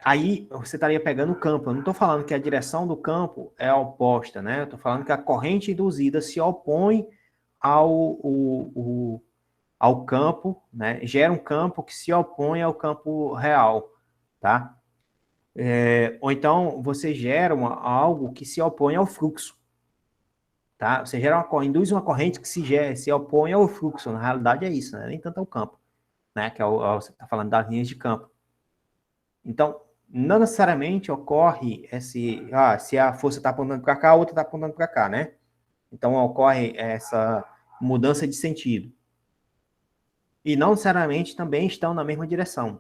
S1: Aí você estaria pegando o campo. Eu não estou falando que a direção do campo é oposta, né? Eu estou falando que a corrente induzida se opõe ao campo, né? Gera um campo que se opõe ao campo real, tá? Ou então você gera algo que se opõe ao fluxo, tá? Você induz uma corrente que se opõe ao fluxo. Na realidade é isso, né? Nem tanto ao campo, né? Que você está falando das linhas de campo. Então, não necessariamente ocorre se a força está apontando para cá, a outra está apontando para cá, né? Então ocorre essa mudança de sentido. E não necessariamente também estão na mesma direção,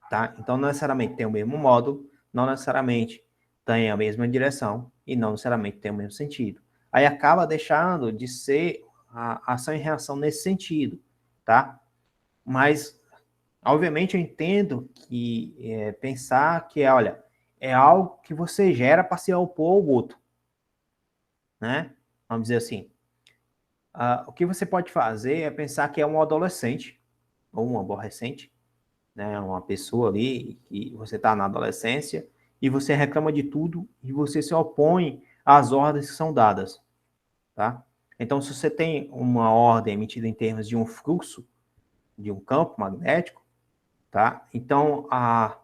S1: tá? Então, não necessariamente tem o mesmo módulo, não necessariamente tem a mesma direção e não necessariamente tem o mesmo sentido. Aí acaba deixando de ser a ação e reação nesse sentido, tá? Mas, obviamente, eu entendo que pensar que, olha, é algo que você gera para se opor ao outro, né? Vamos dizer assim. O que você pode fazer é pensar que é um adolescente ou um aborrecente, né? Uma pessoa ali que você está na adolescência e você reclama de tudo e você se opõe às ordens que são dadas, tá? Então, se você tem uma ordem emitida em termos de um fluxo, de um campo magnético, tá? Então, a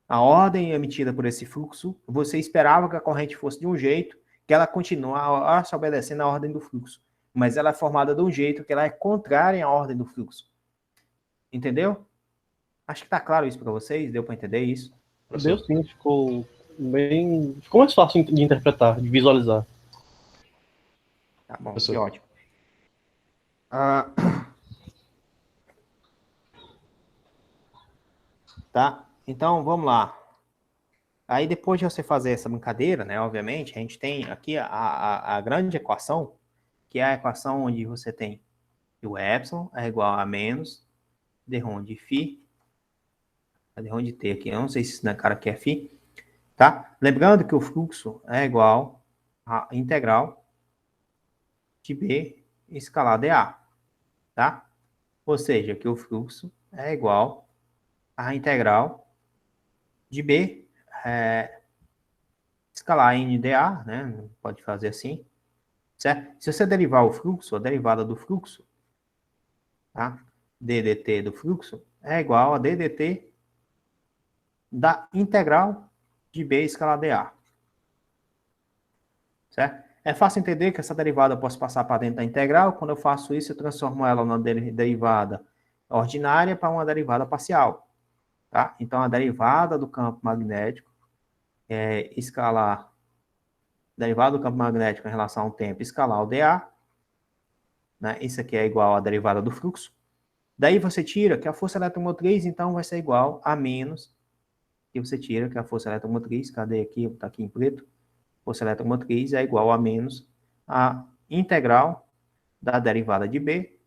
S1: ordem emitida por esse fluxo, você esperava que a corrente fosse de um jeito, que ela continuasse obedecendo a ordem do fluxo, mas ela é formada de um jeito que ela é contrária à ordem do fluxo. Entendeu? Acho que está claro isso para vocês, deu para entender isso?
S3: Deu sim, ficou mais fácil de interpretar, de visualizar.
S1: Tá bom, que ótimo. Tá, então vamos lá. Aí depois de você fazer essa brincadeira, né, obviamente, a gente tem aqui a grande equação, que é a equação onde você tem que o epsilon é igual a menos d-ROM de φ, d-ROM de t aqui, eu não sei se isso na cara aqui é φ, tá? Lembrando que o fluxo é igual a integral de B escalar dA, tá? Ou seja, que o fluxo é igual a integral de B escalar n dA, né? Pode fazer assim, certo? Se você derivar o fluxo, a derivada do fluxo, tá? ddt do fluxo é igual a ddt da integral de B escalar dA. Certo? É fácil entender que essa derivada eu posso passar para dentro da integral. Quando eu faço isso, eu transformo ela na derivada ordinária para uma derivada parcial. tá? Então, a derivada do campo magnético é escalar, derivada do campo magnético em relação ao tempo escalar o dA, né? Isso aqui é igual à derivada do fluxo. Daí você tira que a força eletromotriz, então, vai ser igual a menos, que você tira que a força eletromotriz, cadê aqui? Está aqui em preto. Força eletromotriz é igual a menos a integral da derivada de B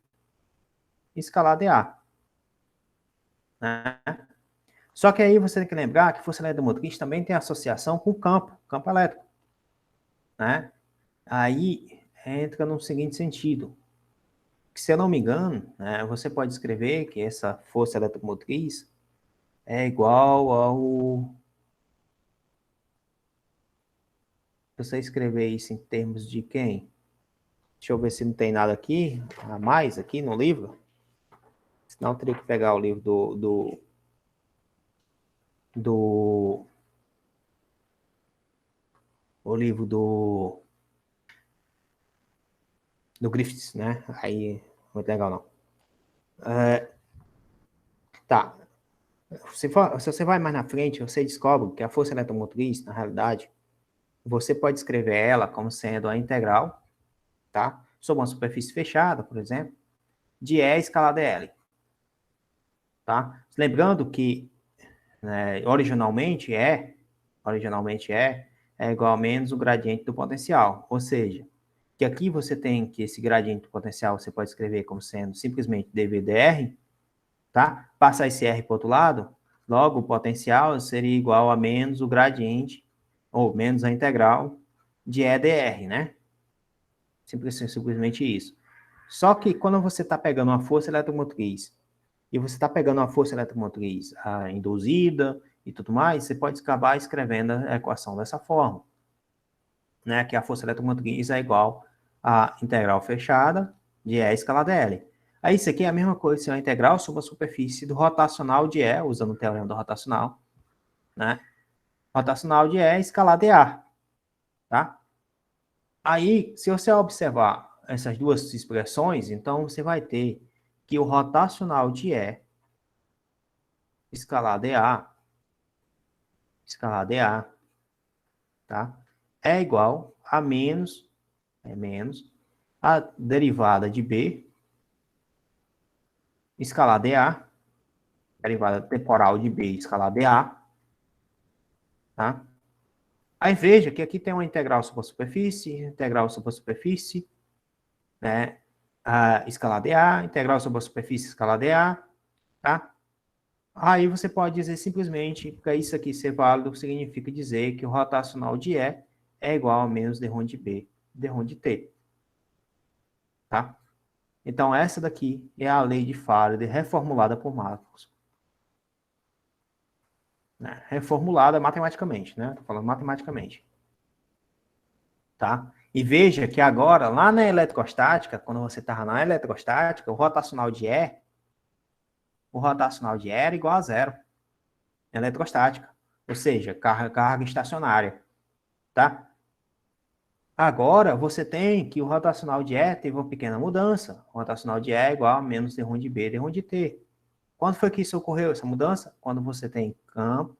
S1: escalar dA. Né? Só que aí você tem que lembrar que força eletromotriz também tem associação com o campo elétrico. Né? Aí entra no seguinte sentido, que, se eu não me engano, né, você pode escrever que essa força eletromotriz é igual ao... Você escrever isso em termos de quem? Deixa eu ver se não tem nada aqui, a mais aqui no livro. Senão eu teria que pegar o livro o livro do Griffiths, né? Aí, muito legal não. Tá. Se você vai mais na frente, você descobre que a força eletromotriz, na realidade, você pode escrever ela como sendo a integral, tá? Sobre uma superfície fechada, por exemplo, de E escalada L. Tá? Lembrando que, né, originalmente é igual a menos o gradiente do potencial. Ou seja, que aqui você tem que esse gradiente do potencial você pode escrever como sendo simplesmente dV dr, tá? Passar esse R para o outro lado, logo o potencial seria igual a menos o gradiente, ou menos a integral de E dr, né? Simplesmente isso. Só que quando você está pegando uma força eletromotriz e você está pegando uma força eletromotriz induzida e tudo mais, você pode acabar escrevendo a equação dessa forma, né? Que a força eletromotriz é igual a integral fechada de E escalada L. Aí isso aqui é a mesma coisa, se é a integral sobre a superfície do rotacional de E, usando o teorema do rotacional, né? Rotacional de E escalada A, tá? Aí, se você observar essas duas expressões, então você vai ter que o rotacional de E escalada A, tá? É igual a menos a derivada de B escalada A, derivada temporal de B escalada A, tá? Aí veja que aqui tem uma integral sobre a superfície, né? Escalada A, integral sobre a superfície escalada A, tá? Aí você pode dizer simplesmente que isso aqui ser válido significa dizer que o rotacional de E é igual a menos d de B, d de T. Tá? Então, essa daqui é a lei de Faraday reformulada por Marcos. Né? Reformulada matematicamente, né? Estou falando matematicamente. Tá? E veja que agora, lá na eletrostática, quando você estava na eletrostática, o rotacional de E era igual a zero. Eletrostática. Ou seja, carga estacionária. Tá? Agora, você tem que o rotacional de E teve uma pequena mudança. O rotacional de E é igual a menos d de B, d de T. Quando foi que isso ocorreu, essa mudança? Quando você tem campo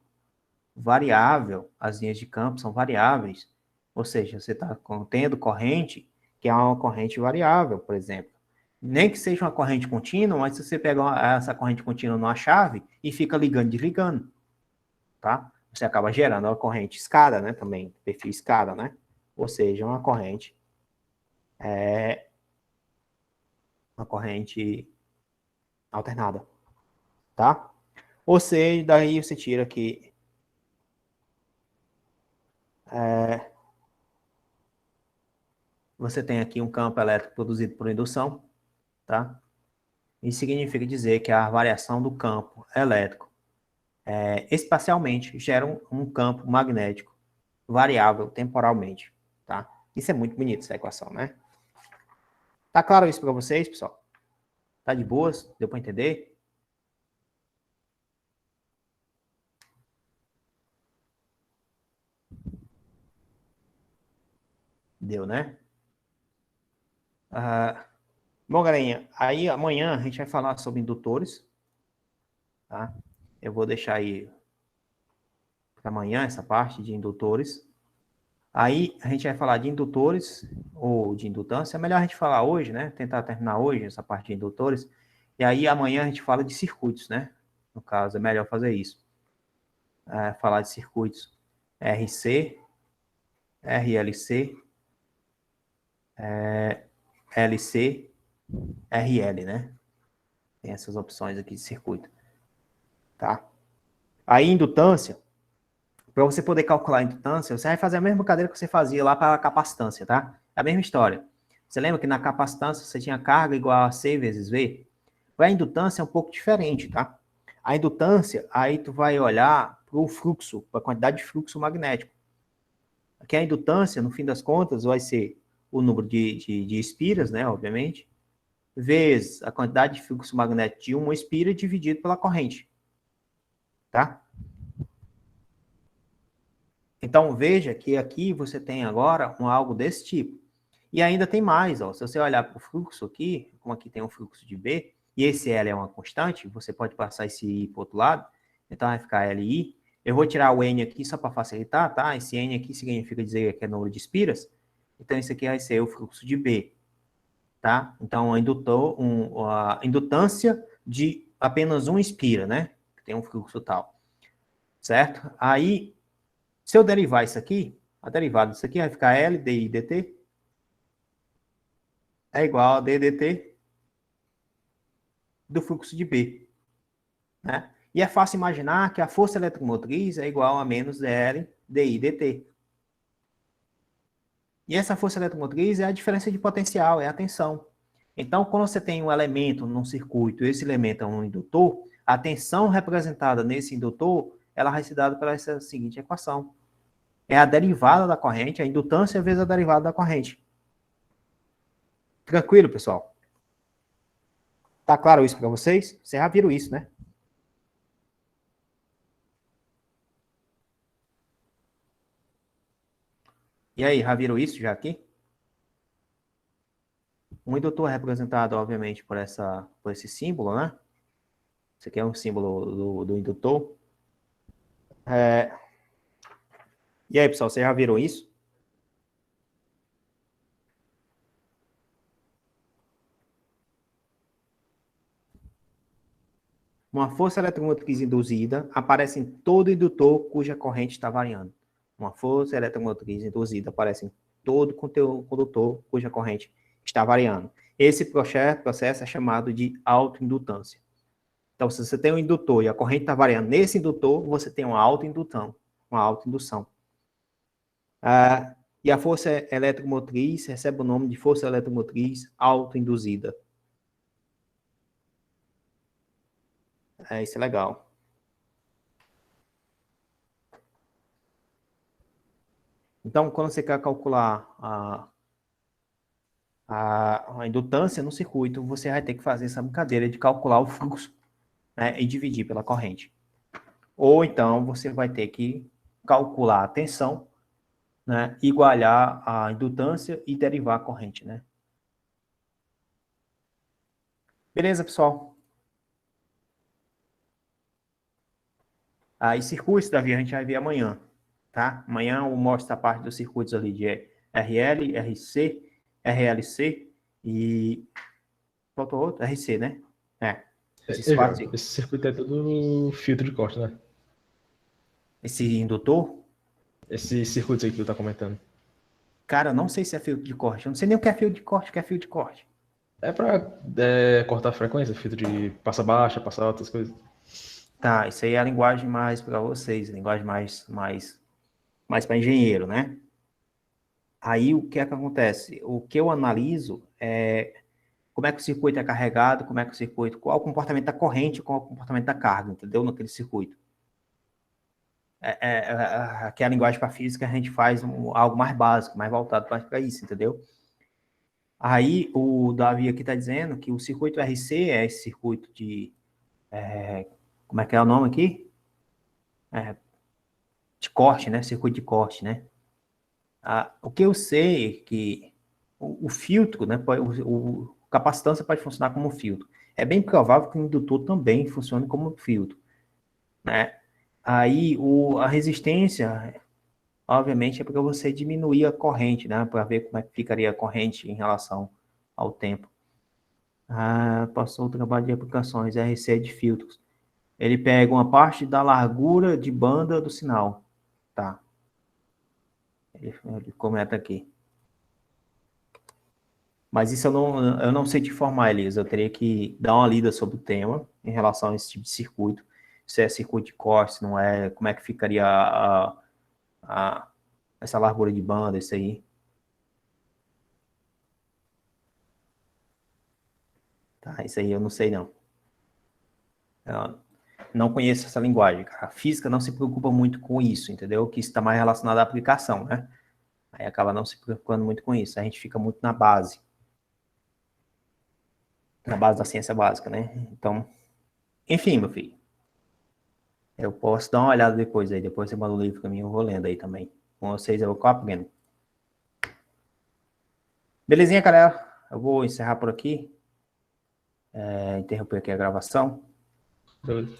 S1: variável, as linhas de campo são variáveis. Ou seja, você está tendo corrente, que é uma corrente variável, por exemplo. Nem que seja uma corrente contínua, mas se você pega essa corrente contínua numa chave e fica ligando e desligando, tá? Você acaba gerando uma corrente escada, né? Também, perfil escada, né? Ou seja, uma corrente alternada, tá? Ou seja, daí você tira que você tem aqui um campo elétrico produzido por indução, tá? Isso significa dizer que a variação do campo elétrico espacialmente gera um campo magnético variável temporalmente, tá? Isso é muito bonito, essa equação, né? Tá claro isso para vocês, pessoal? Tá de boas? Deu para entender? Deu, né? Bom, galerinha, aí amanhã a gente vai falar sobre indutores, tá? Eu vou deixar aí para amanhã essa parte de indutores. Aí a gente vai falar de indutores ou de indutância. É melhor a gente falar hoje, né? Tentar terminar hoje essa parte de indutores. E aí amanhã a gente fala de circuitos, né? No caso, é melhor fazer isso. Falar de circuitos RC, RLC, LC, RL, né? Tem essas opções aqui de circuito, tá? Aí, indutância, para você poder calcular a indutância, você vai fazer a mesma brincadeira que você fazia lá para a capacitância, tá? É a mesma história. Você lembra que na capacitância você tinha carga igual a C vezes V? A indutância é um pouco diferente, tá? A indutância, aí tu vai olhar para o fluxo, para a quantidade de fluxo magnético. Aqui a indutância, no fim das contas, vai ser o número de espiras, né, obviamente, vezes a quantidade de fluxo magnético de uma espira dividido pela corrente. Tá? Então, veja que aqui você tem agora algo desse tipo. E ainda tem mais, ó. Se você olhar para o fluxo aqui, como aqui tem um fluxo de B, e esse L é uma constante, você pode passar esse I para o outro lado, então vai ficar LI. Eu vou tirar o N aqui só para facilitar, tá? Esse N aqui significa dizer que é número de espiras, então isso aqui vai ser o fluxo de B, tá? Então, a indutância de apenas uma espira, né? Tem um fluxo tal, certo? Aí, se eu derivar isso aqui, a derivada disso aqui vai ficar L dI dt é igual a d dt do fluxo de B, né? E é fácil imaginar que a força eletromotriz é igual a menos L dI dt. E essa força eletromotriz é a diferença de potencial, é a tensão. Então, quando você tem um elemento num circuito, esse elemento é um indutor, a tensão representada nesse indutor, ela vai ser dada pela essa seguinte equação. É a derivada da corrente, a indutância vezes a derivada da corrente. Tranquilo, pessoal? Tá claro isso para vocês? Vocês já viram isso, né? E aí, já viram isso já aqui? Um indutor é representado, obviamente, por esse símbolo, né? Esse aqui é um símbolo do indutor. E aí, pessoal, vocês já viram isso? Uma força eletromotriz induzida aparece em todo indutor cuja corrente está variando. Uma força eletromotriz induzida aparece em todo condutor cuja corrente está variando. Esse processo é chamado de autoindutância. Então, se você tem um indutor e a corrente está variando nesse indutor, você tem uma autoindução. E a força eletromotriz recebe o nome de força eletromotriz autoinduzida. Isso é legal. Então, quando você quer calcular a indutância no circuito, você vai ter que fazer essa brincadeira de calcular o fluxo, né, e dividir pela corrente. Ou então, você vai ter que calcular a tensão, né, igualar a indutância e derivar a corrente, né? Beleza, pessoal? Aí, circuitos, Davi, a gente vai ver amanhã, tá? Amanhã eu mostro a parte dos circuitos ali de RL, RC, RLC e... Faltou outro? RC, né? Esses quatro.
S2: Esse circuito é tudo filtro de corte, né?
S1: Esse indutor,
S2: Esse circuito aí que tu tá comentando.
S1: cara, eu não sei se é filtro de corte. Eu não sei nem o que é filtro de corte, o que é filtro de corte.
S2: É pra cortar a frequência, filtro de passa baixa, passa alta, essas coisas.
S1: Tá, isso aí é a linguagem mais para vocês, a linguagem mais para engenheiro, né? Aí o que é que acontece? O que eu analiso é como é que o circuito é carregado, como é que o circuito, qual é o comportamento da corrente, qual é o comportamento da carga, entendeu? Naquele circuito. Aqui é a linguagem para física, a gente faz algo mais básico, mais voltado para isso, entendeu? Aí o Davi aqui está dizendo que o circuito RC é esse circuito de... como é que é o nome aqui? De corte, né? Circuito de corte, né? O que eu sei é que o filtro, né? O capacitância pode funcionar como filtro. É bem provável que o indutor também funcione como filtro. né? Aí a resistência, obviamente, é para você diminuir a corrente, né? Para ver como é que ficaria a corrente em relação ao tempo. Passou o trabalho de aplicações, RC de filtros. Ele pega uma parte da largura de banda do sinal. Tá. Ele comenta aqui. Mas isso eu não sei te informar, Elisa. Eu teria que dar uma lida sobre o tema em relação a esse tipo de circuito. Se é circuito de corte, se não é, como é que ficaria essa largura de banda, isso aí. Tá, isso aí eu não sei, não. Eu não conheço essa linguagem, cara. A física não se preocupa muito com isso, entendeu? Que isso está mais relacionado à aplicação, né? Aí acaba não se preocupando muito com isso. A gente fica muito na base da ciência básica, né? Então, enfim, meu filho. Eu posso dar uma olhada depois aí. Depois você manda o livro para mim, eu vou lendo aí também. Com vocês eu vou aprendendo. Belezinha, galera? Eu vou encerrar por aqui. Interromper aqui a gravação.
S2: Beleza.